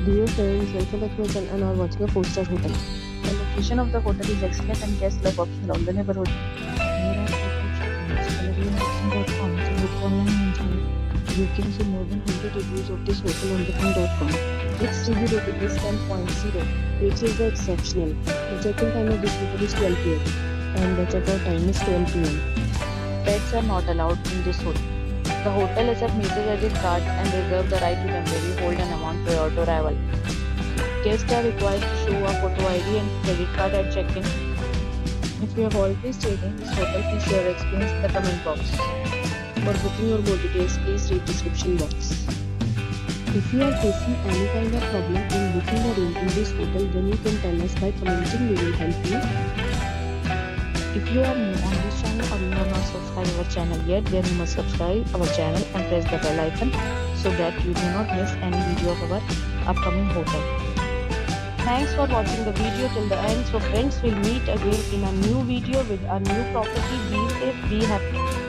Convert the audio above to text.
Dear friends, welcome back to my channel and are watching a 4-star hotel. The location of the hotel is excellent and guests love walking around the neighborhood. Here are booking.com to book online and enjoy. You can see more than 100 reviews of this hotel on booking.com. Its review rating is 10.0, which is exceptional. The check-in time of this hotel is 12 p.m. and the check-out time is 12 p.m. Pets are not allowed in this hotel. The hotel accepts major credit cards and reserves the right to temporarily hold an amount prior to arrival. Guests are required to show a photo ID and credit card at check-in. If you have already stayed in this hotel, please share your experience in the comment box. For booking or more details, please read description box. If you are facing any kind of problem in booking a room in this hotel, then you can tell us by commenting. We will help you. If you are new on this channel or you have not subscribed our channel yet, then you must subscribe our channel and press the bell icon so that you do not miss any video of our upcoming hotel. Thanks for watching the video till the end. So friends, will meet again in a new video with a new property. Be safe, be happy.